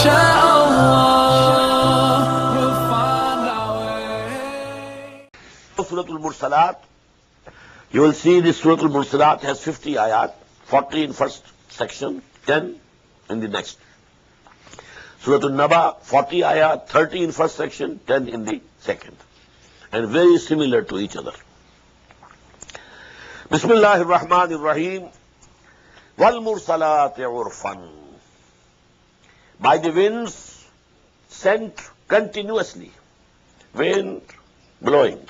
Inshallah, we'll find our way. Surah Al-Mursalat, you will see this Surah Al-Mursalat has 50 ayat, 40 in first section, 10 in the next. Surah Al-Naba, 40 ayat, 30 in first section, 10 in the second. And very similar to each other. Bismillahir Rahmanir Rahim. Wal Mursalat urfan. By the winds sent continuously, wind blowing.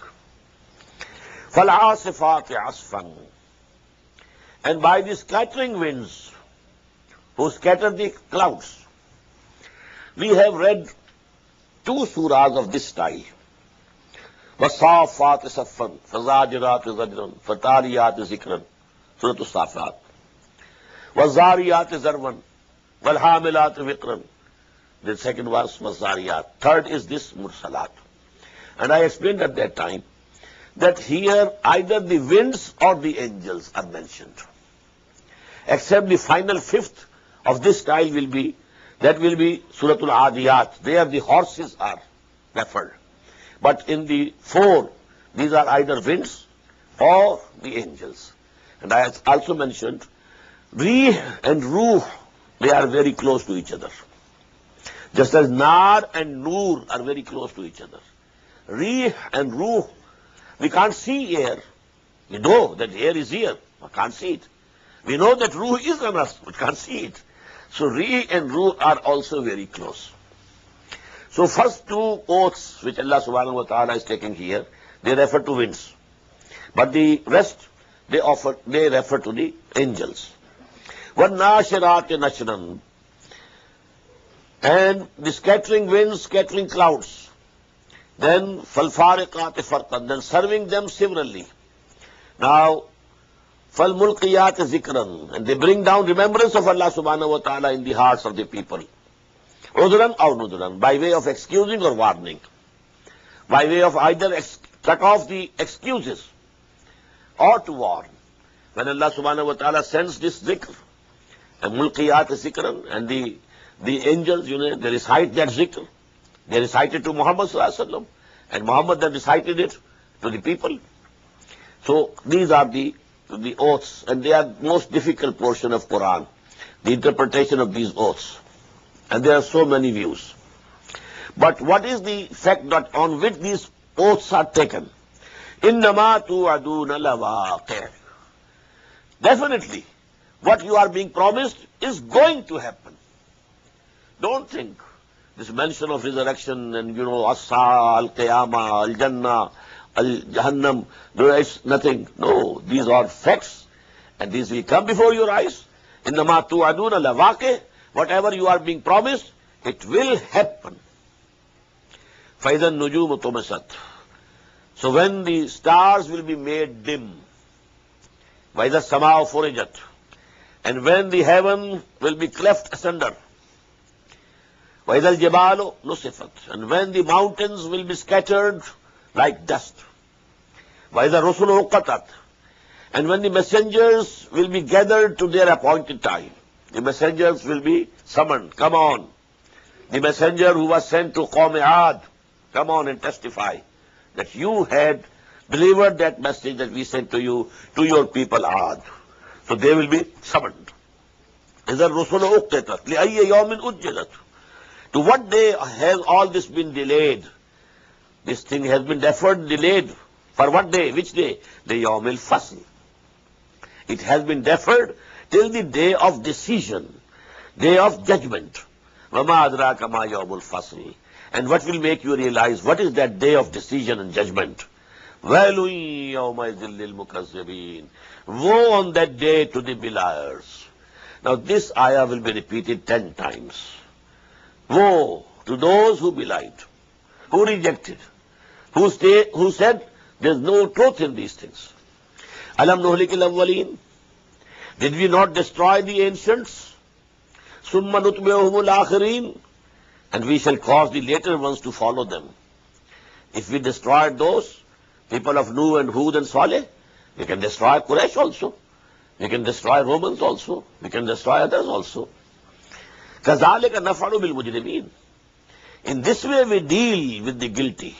Fal asifat asfan. And by the scattering winds who scatter the clouds. We have read two surahs of this style. وَالصَّافَّاتِ صَفًّا فَزَاجِرَاتِ زَجْرًا فَتَالِيَاتِ ذِكْرًا Surah Al-Safat. وَالزَّارِيَاتِ زَرْوًا وَالْحَامِلَاتِ وِقْرًا. The second verse was Zariyat. Third is this Mursalat. And I explained at that time that here either the winds or the angels are mentioned. Except the final fifth of this style will be, that will be Surah Al-Adiyat. There the horses are referred. But in the four, these are either winds or the angels. And I also mentioned, Rih and Ruh, they are very close to each other. Just as Nar and Nur are very close to each other. Rih and Ruh, we can't see air. We know that air is here, we can't see it. We know that Ruh is on us, we can't see it. So Rih and Ruh are also very close. So first two oaths which Allah subhanahu wa ta'ala is taking here, they refer to winds. But the rest, they refer to the angels. وَالنَّاشِرَاتِ نَشْرًا. And the scattering winds, scattering clouds. Then فَالْفَارِقَاتِ فَرْقًا. Then serving them severally. Now, فَالْمُلْقِيَاتِ ذِكْرًا. And they bring down remembrance of Allah subhanahu wa ta'ala in the hearts of the people. Udran or nudran, by way of excusing or warning. By way of either cut off the excuses or to warn. When Allah subhanahu wa ta'ala sends this zikr, and mulqiyat zikran, and the angels, they recite that zikr. They recite it to Muhammad sallallahu alaihi wasallam, and Muhammad then recited it to the people. So these are the oaths, and they are most difficult portion of Quran, the interpretation of these oaths. And there are so many views. But what is the fact that on which these oaths are taken? إِنَّمَا تُوعَدُونَ لَوَاقِعٌ. Definitely, what you are being promised is going to happen. Don't think this mention of resurrection and, As-Saa, Al-Qiyamah, Al-Jannah, Al-Jahannam, there is nothing. No, these are facts, and these will come before your eyes. إِنَّمَا تُوعَدُونَ لَوَاقِعٌ. Whatever you are being promised, it will happen. فَإِذَا النُّجُومُ طُمِسَتْ. So when the stars will be made dim, وَإِذَا السَّمَاءُ فُرِجَتْ. And when the heaven will be cleft asunder, وَإِذَا الْجِبَالُ نُصِفَتْ. And when the mountains will be scattered like dust, وَإِذَا الرُّسُلُ أُقَّتَتْ. And when the messengers will be gathered to their appointed time, the messengers will be summoned. Come on. The messenger who was sent to Qawm Ad, come on and testify that you had delivered that message that we sent to you, to your people Ad. So they will be summoned. إِذَا الرُّسُلُ أُقْتَتَتْ لِأَيِّ يَوْمٍ أُجِّلَتْ. To what day has all this been delayed? This thing has been deferred, delayed. For what day? Which day? The Yawm al-Fasl. It has been deferred till the day of decision, day of judgment. وَمَا أَدْرَاكَ مَا يَوْمُ الْفَصْلِ. And what will make you realize what is that day of decision and judgment? وَيْلٌ يَوْمَئِذٍ لِلْمُكَذِّبِينَ. Woe on that day to the beliers. Now this ayah will be repeated 10 times. Woe to those who belied, who rejected, who said there's no truth in these things. Alam nuhlikil awwalin. Did we not destroy the ancients? Summa nutbi'uhumul akhirin. And we shall cause the later ones to follow them. If we destroyed those people of Nuh and Hud and Saleh, we can destroy Quraysh also. We can destroy Romans also. We can destroy others also. كَذَلِكَ نَفْعَلُ بِالْمُجْرِمِينَ. In this way we deal with the guilty.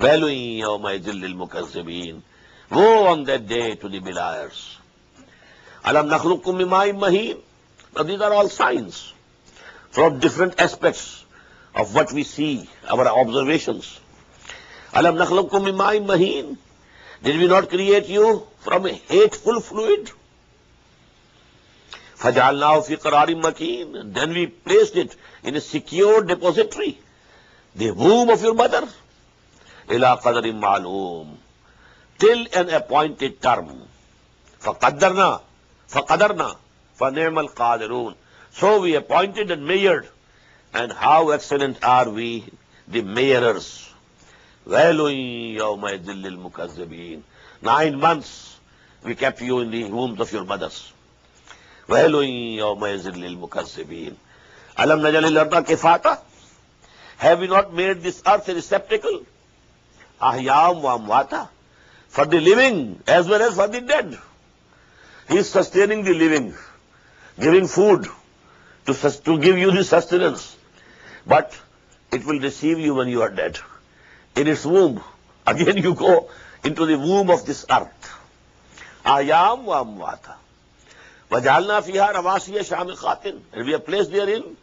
وَيْلٌ يَوْمَئِذٍ لِلْمُكَذِّبِينَ. Woe on that day to the beliers. أَلَمْ نَخْلُقكُّم مِّن مَّاءٍ مَّهِينٍ. Now these are all signs from different aspects of what we see, our observations. Alam nakhluqkum min ma'in mahin. Did we not create you from a hateful fluid? Faj'alnahu fi qararin makin. Then we placed it in a secure depository, the womb of your mother. Ila qadarin ma'lum. Till an appointed term. Faqaddarna. Fa ni'mal qadirun. So we appointed and measured. And how excellent are we, the measurers. وَيْلٌ يَوْمَئِذٍ لِلْمُكَذِّبِينَ. 9 months we kept you in the wombs of your mothers. وَيْلٌ يَوْمَئِذٍ لِلْمُكَذِّبِينَ. أَلَمْ نَجْعَلِ الْأَرْضَ كِفَاتًا. Have we not made this earth a receptacle? أَحْيَاءً وَأَمْوَاتًا. For the living as well as for the dead. He is sustaining the living, giving food to give you the sustenance. But it will receive you when you are dead. In its womb. Again you go into the womb of this earth. Ayam wa amwata. Wajalna fiha rawasiya shamikhatin. And we have placed therein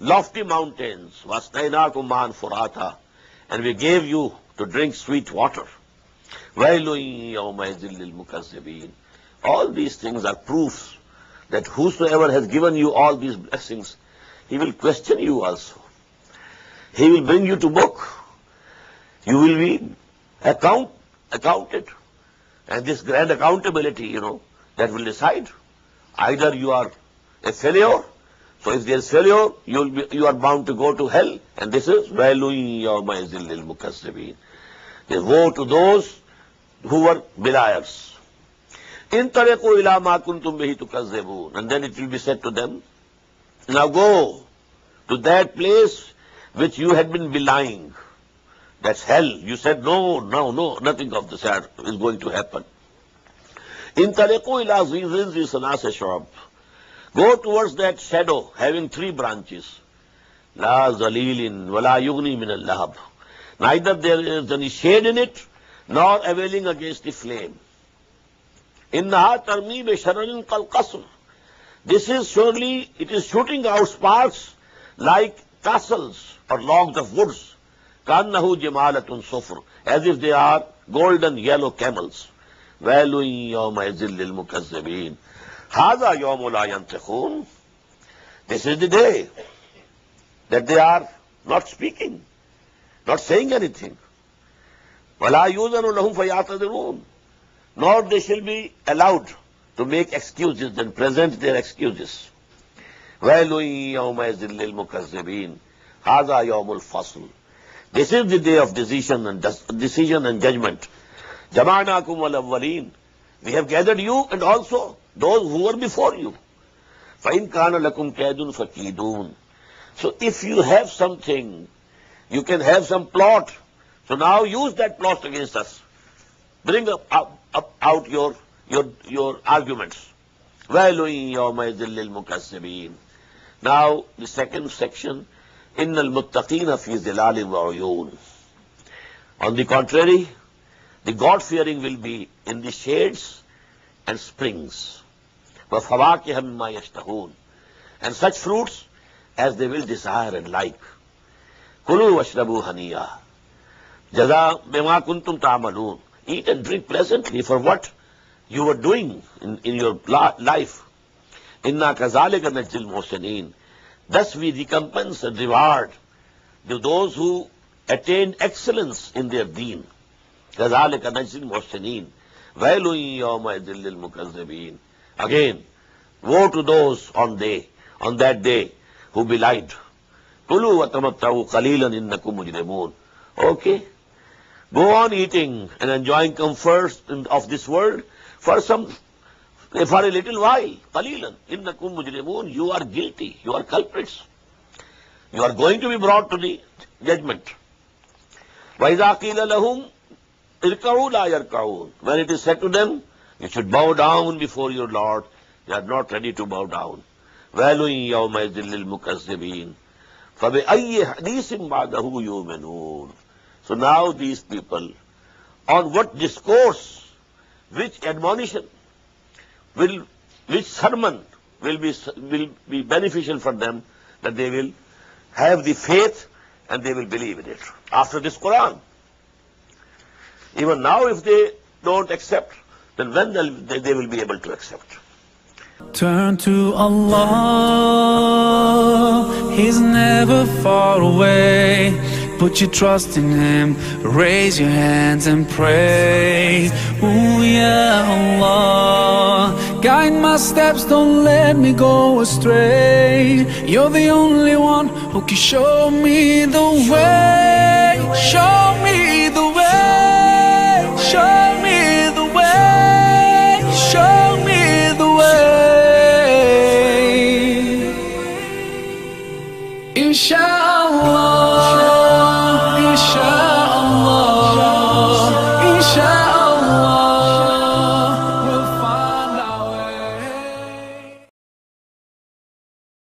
lofty mountains. Wasnainakum man furata. And we gave you to drink sweet water. Wailun yawmaidhin lil mukazzibin. All these things are proofs that whosoever has given you all these blessings, he will question you also. He will bring you to book. You will be accounted. And this grand accountability, that will decide. Either you are a failure, so if there is failure, you are bound to go to hell. And this is وَيْلٌ يَوْمَئِذٍ لِلْمُكَذِّبِينَ. There's woe to those who were beliers. إِن تَرِقُوا إِلَى مَا كُنْتُمْ بِهِ تُكَذِّبُونَ. And then it will be said to them, now go to that place which you had been belying. That's hell. You said, no, nothing of this is going to happen. In taliqu ila zizin zisanas shrub. Go towards that shadow having 3 branches. La zalilin wala yugni min al-lahab. Neither there is any shade in it, nor availing against the flame. Innaha tarmi bi shararin kal qasr. This is surely, it is shooting out sparks like castles or logs of woods. كَأَنَّهُ جِمَالَةٌ صُفْرٌ. As if they are golden yellow camels. وَيْلٌ يَوْمَئِذٍ لِلْمُكَذِّبِينَ. هَذَا يَوْمُ لَا يَنْطِقُونَ. This is the day that they are not speaking, not saying anything. وَلَا يُؤْذَنُ لَهُمْ فَيَعْتَذِرُونَ. Nor they shall be allowed to make excuses and present their excuses. وَيْلٌ يَوْمَئِذٍ لِلْمُكَذِّبِينَ. هَذَا يَوْمُ الْفَصْلِ. This is the day of decision and judgment. Jama'nakum wal-awwalin. We have gathered you and also those who were before you. فَإِن كَانَ لَكُمْ كَيْدٌ فَكِيدُونَ. So if you have something, you can have some plot. So now use that plot against us. Bring out your arguments. وَيْلٌ يَوْمَئِذٍ لِلْمُكَذِّبِينَ. Now the second section. إِنَّ الْمُتَّقِينَ فِي ظِلَالٍ وَعُيُونٍ. On the contrary, the God-fearing will be in the shades and springs. وَفَوَاكِهَ مِمَّا يَشْتَهُونَ. And such fruits as they will desire and like. كُلُوا وَاشْرَبُوا هَنِيًّا جَزَاءً بِمَا كُنْتُمْ تَعْمَلُونَ. Eat and drink pleasantly for what you were doing in your life. إِنَّا كَذَلِكَ نَجْزِي الْمُحْسِنِينَ. Thus we recompense and reward those who attained excellence in their deen. كَذَلِكَ نَجْزِي الْمُحْسِنِينَ. وَيْلٌ يَوْمَئِذٍ لِلْمُكَذِّبِينَ. Again, woe to those on that day who belied. كُلُوا وَتَمَتَّعُوا قَلِيلًا إِنَّكُمْ مُجْرِمُونَ. Okay, go on eating and enjoying comforts of this world for a little while. قَلِيلًا إِنَّكُمْ مُجْرِمُونَ. You are guilty. You are culprits. You are going to be brought to the judgment. وَإِذَا قِيلَ لَهُمْ إِرْكَعُوا لَا يَرْكَعُونَ. When it is said to them, you should bow down before your Lord, they are not ready to bow down. وَيْلٌ يَوْمَئِذٍ لِّلْمُكَذِّبِينَ فَبِأَيِّ حَدِيثٍ بَعْدَهُ يُؤْمِنُونَ. So now these people, on what discourse, which admonition, which sermon will be beneficial for them, that they will have the faith and they will believe in it after this Quran. Even now, if they don't accept, then when they will be able to accept? Turn to Allah, He's never far away. Put your trust in Him, raise your hands and pray. Ooh, ya Allah, guide my steps, don't let me go astray. You're the only one who can show me the way. Show me the way. Show me the way. Show me the way. Inshallah.